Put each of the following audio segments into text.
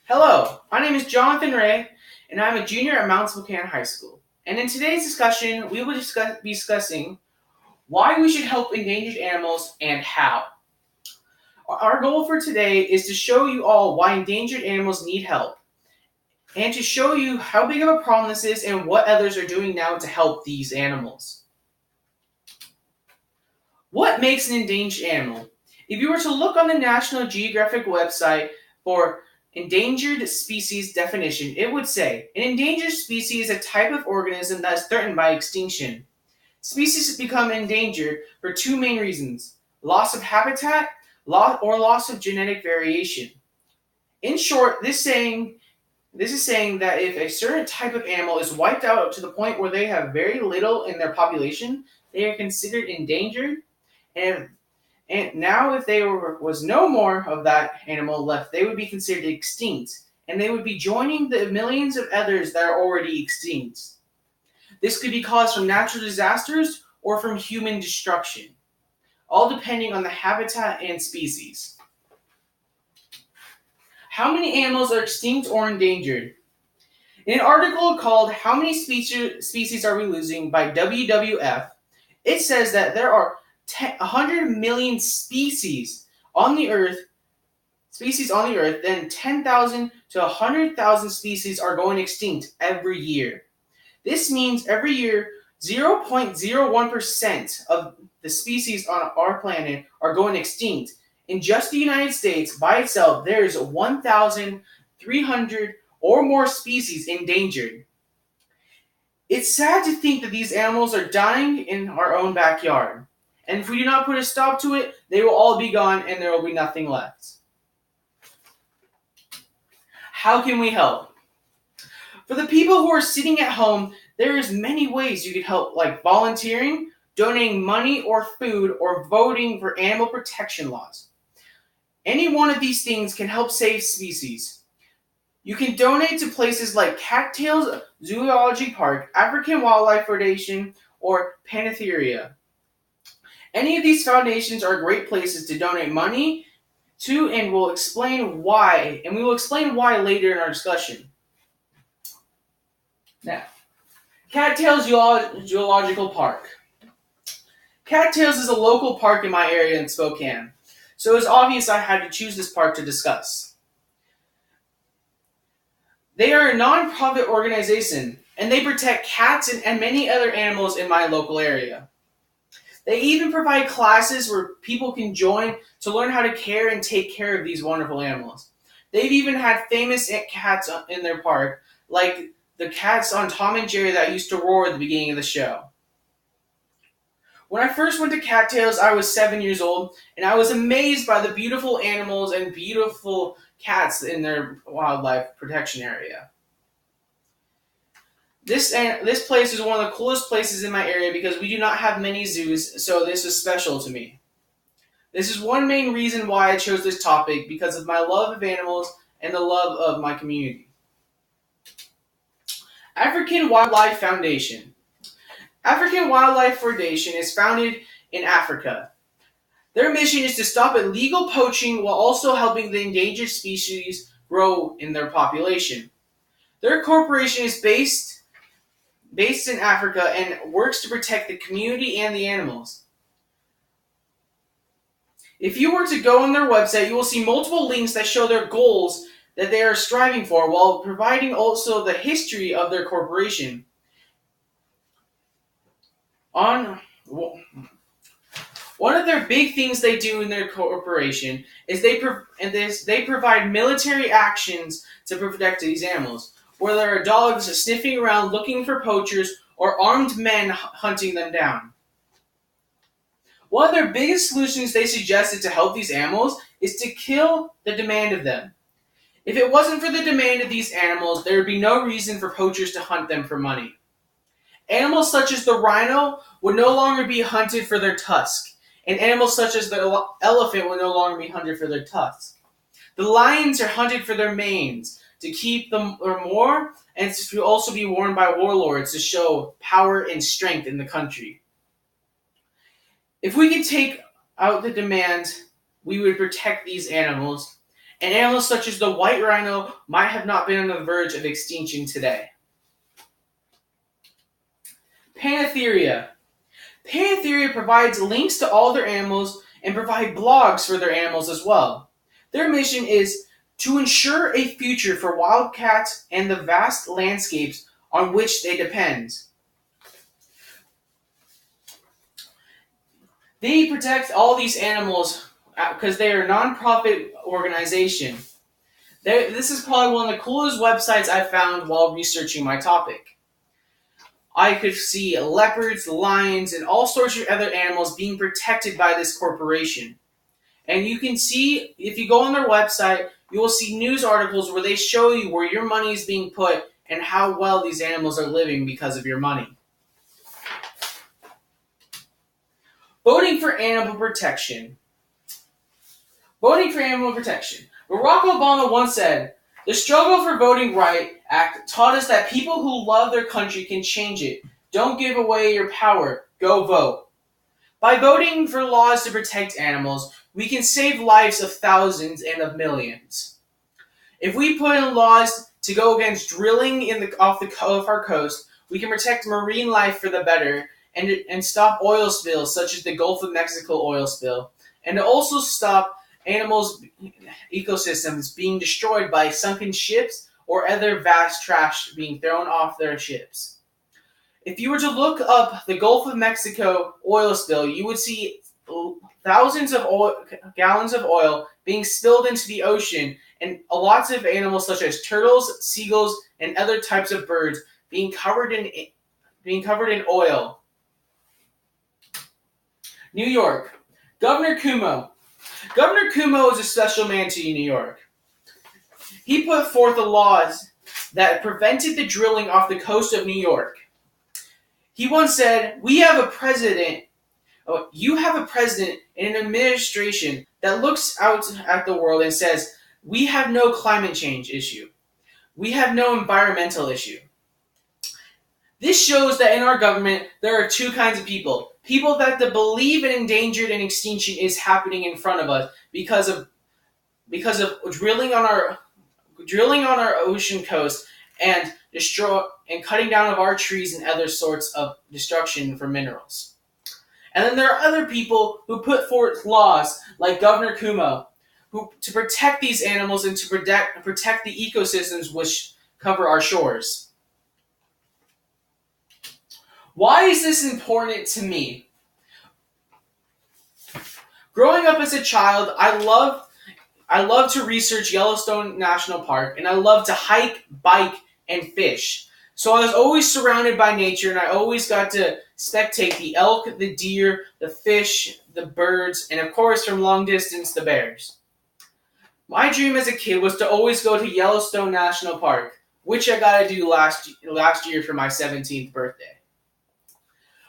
Hello, my name is Jonathan Ray, and I'm a junior at Mount Spokane High School. And in today's discussion, we will be discussing why we should help endangered animals and how. Our goal for today is to show you all why endangered animals need help, and to show you how big of a problem this is and what others are doing now to help these animals. What makes an endangered animal? If you were to look on the National Geographic website for endangered species definition, it would say an endangered species is a type of organism that is threatened by extinction. Species become endangered for two main reasons: loss of habitat or loss of genetic variation. In short, this is saying that if a certain type of animal is wiped out to the point where they have very little in their population, they are considered endangered. And now, if there was no more of that animal left, they would be considered extinct, and they would be joining the millions of others that are already extinct. This could be caused from natural disasters or from human destruction, all depending on the habitat and species. How many animals are extinct or endangered? In an article called "How Many Species Are We Losing" by WWF, it says that there are 100 million species on the earth, then 10,000 to 100,000 species are going extinct every year. This means every year 0.01% of the species on our planet are going extinct. In just the United States by itself, there is 1,300 or more species endangered. It's sad to think that these animals are dying in our own backyard. And if we do not put a stop to it, they will all be gone and there will be nothing left. How can we help? For the people who are sitting at home, there is many ways you can help, like volunteering, donating money or food, or voting for animal protection laws. Any one of these things can help save species. You can donate to places like Cattails Zoology Park, African Wildlife Foundation, or Pantheria. Any of these foundations are great places to donate money to, and we will explain why later in our discussion. Now, Cattails Zoological Park. Cattails is a local park in my area in Spokane, so it's obvious I had to choose this park to discuss. They are a non-profit organization, and they protect cats and many other animals in my local area. They even provide classes where people can join to learn how to care and take care of these wonderful animals. They've even had famous cats in their park, like the cats on Tom and Jerry that used to roar at the beginning of the show. When I first went to Cattails, I was 7 years old, and I was amazed by the beautiful animals and beautiful cats in their wildlife protection area. This place is one of the coolest places in my area because we do not have many zoos, so this is special to me. This is one main reason why I chose this topic, because of my love of animals and the love of my community. African Wildlife Foundation. African Wildlife Foundation is founded in Africa. Their mission is to stop illegal poaching while also helping the endangered species grow in their population. Their corporation is based in Africa and works to protect the community and the animals. If you were to go on their website, you will see multiple links that show their goals that they are striving for, while providing also the history of their corporation. One of their big things they do in their corporation is they provide military actions to protect these animals, where there are dogs sniffing around looking for poachers or armed men hunting them down. One of their biggest solutions they suggested to help these animals is to kill the demand of them. If it wasn't for the demand of these animals, there would be no reason for poachers to hunt them for money. Animals such as the rhino would no longer be hunted for their tusk, and animals such as the elephant would no longer be hunted for their tusk. The lions are hunted for their manes, to keep them more, and to also be worn by warlords to show power and strength in the country. If we could take out the demand, we would protect these animals, and animals such as the white rhino might have not been on the verge of extinction today. Pantheria. Pantheria provides links to all their animals and provide blogs for their animals as well. Their mission is to ensure a future for wildcats and the vast landscapes on which they depend. They protect all these animals because they are a non-profit organization. This is probably one of the coolest websites I found while researching my topic. I could see leopards, lions, and all sorts of other animals being protected by this corporation. And you can see, if you go on their website, you will see news articles where they show you where your money is being put and how well these animals are living because of your money. Voting for animal protection. Voting for animal protection. Barack Obama once said, "The struggle for voting right act taught us that people who love their country can change it. Don't give away your power. Go vote." By voting for laws to protect animals, we can save lives of thousands and of millions. If we put in laws to go against drilling off our coast, we can protect marine life for the better and stop oil spills such as the Gulf of Mexico oil spill, and to also stop animals' ecosystems being destroyed by sunken ships or other vast trash being thrown off their ships. If you were to look up the Gulf of Mexico oil spill, you would see thousands of gallons of oil being spilled into the ocean, and lots of animals such as turtles, seagulls, and other types of birds being covered in oil. New York. Governor Cuomo. Governor Cuomo is a special man to New York. He put forth the laws that prevented the drilling off the coast of New York. He once said, you have a president and an administration that looks out at the world and says, we have no climate change issue. We have no environmental issue. This shows that in our government, there are two kinds of people. People that believe an endangered and extinction is happening in front of us because of drilling on our ocean coast and cutting down of our trees and other sorts of destruction for minerals. And then there are other people who put forth laws like Governor Cuomo to protect these animals and to protect the ecosystems which cover our shores. Why is this important to me? Growing up as a child, I loved to research Yellowstone National Park, and I loved to hike, bike, and fish. So I was always surrounded by nature, and I always got to spectate the elk, the deer, the fish, the birds, and of course from long distance, the bears. My dream as a kid was to always go to Yellowstone National Park, which I got to do last year for my 17th birthday.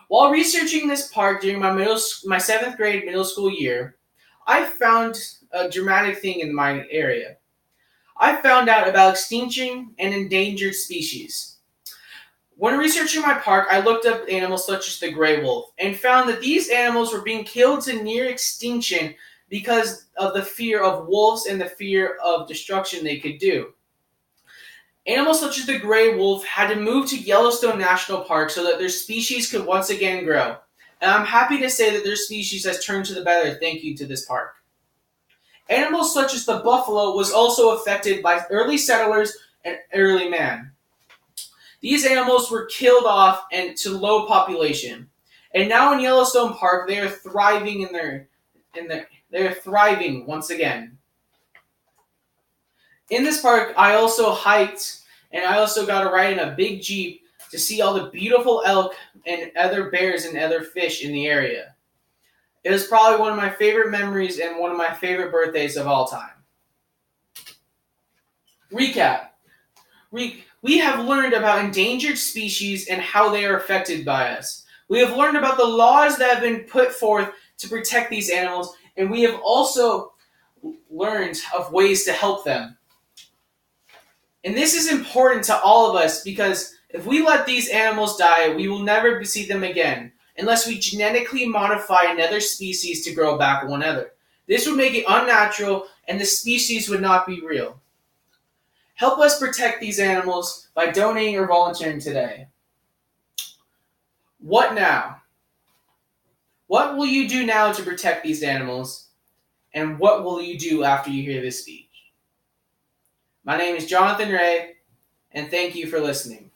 While researching this park during my 7th grade middle school year, I found a dramatic thing in my area. I found out about extinction and endangered species. When researching my park, I looked up animals such as the gray wolf and found that these animals were being killed to near extinction because of the fear of wolves and the fear of destruction they could do. Animals such as the gray wolf had to move to Yellowstone National Park so that their species could once again grow. And I'm happy to say that their species has turned to the better thank you to this park. Animals such as the buffalo was also affected by early settlers and early man. These animals were killed off and to low population. And now in Yellowstone Park, they are thriving they're thriving once again. In this park, I also hiked, and I also got to ride in a big Jeep to see all the beautiful elk and other bears and other fish in the area. It was probably one of my favorite memories and one of my favorite birthdays of all time. Recap. We have learned about endangered species and how they are affected by us. We have learned about the laws that have been put forth to protect these animals, and we have also learned of ways to help them. And this is important to all of us because if we let these animals die, we will never see them again unless we genetically modify another species to grow back one other. This would make it unnatural and the species would not be real. Help us protect these animals by donating or volunteering today. What now? What will you do now to protect these animals? And what will you do after you hear this speech? My name is Jonathan Ray, and thank you for listening.